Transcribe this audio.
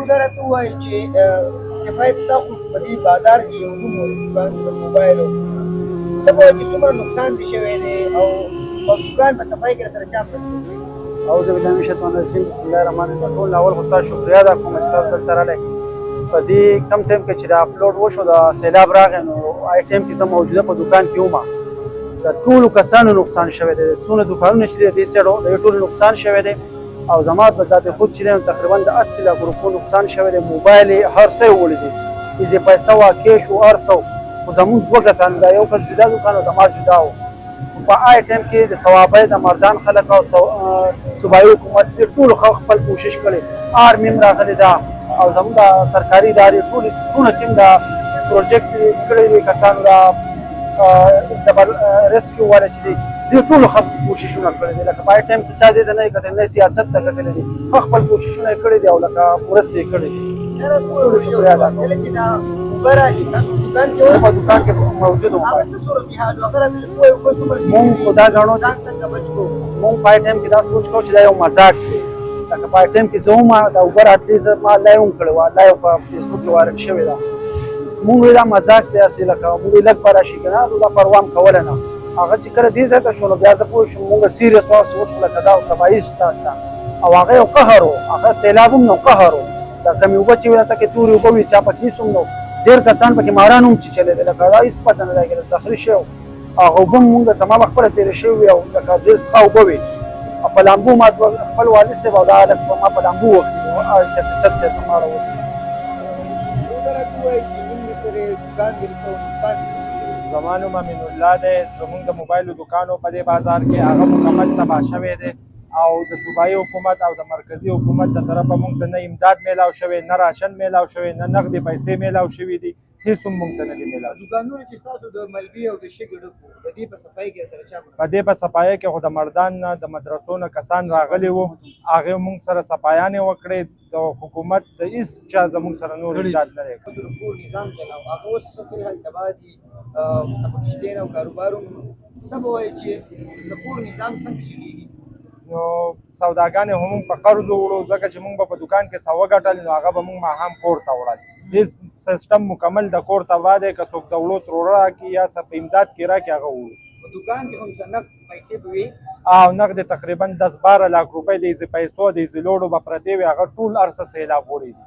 دا راته ووایي چې کفایت ستا خو په دې بازار کې یو نوم و د موبایلو څه به وایي چې څومره نقصان دې شوی دی او په دوکان په صفایي کې راسره چا مرسته کوي؟ اعوذ بالله من الشیطان الرجیم بسم الله الرحمن الرحیم. ټول اول خو ستاسو شکریا ده کوم چې تاسو دلته راغلی په دې کم ټایم کې چې دا اپلوډ وشو د سیلاب راغی نو هغه ټایم کې زه موجوده په دوکان کې وم. د ټولو کسانو نقصان شوی دی، څونه دوکانونه چې دي دې سایډو د ټولو نقصان شوی دی او زما په ذات خود چې دی تقریبا د 80 لک روپو نقصان شوی دی. موبایل یې هر څه یې وړی دی، ایزې پیسه وه کیش و هر څه خو زمونږ دوه کسان دا یو کس جدا دوکان او زما جدا و. په هغه ټایم کې د ثوابۍ د مردان خلک او صوبایي حکومت دې ټولو خپل کوشش کړی، آرمي هم راغلې ده او زموږ د سرکاري ادارې ټولې څونه چې د پروجیکټ کړی دي کسانو د ریسکیو والا چې دي دې ټولو کوششونه کړي دي. لکه په هغه ټایم کې چا دې ته نه یې کتل، نه سیاست ته کتلی دي، خپل کوششونه یې کړي دي او لکه مرستې یې کړي دي. ټولو شکریا ادا کوم. کله چې دا اوبه راغلې تاسو دوکان کې وئ؟ په دوکان کې موجود وم. هغه څه صورتحال و؟ هغه راته ووایي اوبه څومره دي؟ مونږ خو دا ګڼو چې ځان څنګه بچ کړو؟ مونږ په هغه ټایم کې دا سوچ کوو چې دا یو مزاق دی. لکه په هغه ټایم کې زه وم دا اوبه راتلې زه ما لایو هم کړې وه، لایو په فیسبوک کې وایرل شوې ده. مونږ وایي دا مزاق دی، هسې لکه مونږ وایي لږ به راشي که نه دا پروا هم کوله نه. هغه چې کله دې ځای ته شو نو بیا زه پوه شوم مونږ سیریس واوس چې اوس خو لکه دا تباهي شته او هغه یو قهر و، هغه سیلاب هم نو قهر و. دا کمې اوبه چې وي هلته کې تورې اوبه وي چا پکې هېڅ هم نو ډېر کسان پکې ماران هم چیچلېدل، لکه دا هېڅ پته نه لګېده زخري شوی و. هغه اوبه هم مونږ زما به خپله تېرې شوې وي او لکه ډېر سپا اوبه وي او په لامبو ما خپل والد صاحب او دا هلک ما په لامبو وختي وو چت صاحب ته ما راوړي. دا راته ووایي چې نوم مې سره دوکان دې څه نقصان دې زما نوم امین الله دی. زموږ د موبایلو دوکانو په دې بازار کې هغه مکمل تباه شوی دی او د صوبایي حکومت او د مرکزي حکومت د طرفه موږ ته نه امداد میلاو شوی، نه راشن میلاو شوی، نه نغدې پیسې میلاو شوي دي، هېڅ هم موږ ته نه دي میلاو شوي. دوکانونه چې ستاسو د ملبي او د شګې ډک وو د دې په صفایي کې سره چا په دې په صفایۍ کې خو د مردان نه د مدرسو نه کسان راغلي وو، هغې موږ سره صفایانې وکړې. د حکومت د هېڅ چا زموږ سره نور امداد نه دی کړی. د کور نظام چلاو هغه اوس فی الحال تباه دي، څه پکې شته نه او کاروبار هم څه به وایي چې د کور نظام څنګه چلېږي؟ نو سوداګانې هم موږ په قرضو وړو ځکه چې موږ به په دوکان کې څه وګټل نو هغه به موږ ماښام کور ته وړل. هېڅ سیسټم مکمل د کور تباه دی، که څوک د وړو تروړه راکړي یا څه په امداد کې راکړي هغه وړو. په دوکان کې هم څه نقد پیسې به وي او نقد تقریبا 10-12 لاک روپۍ د ایزي پیسو د ایزي لوډو به پرتې وي، هغه ټول هر څه سیلاب وړي دي.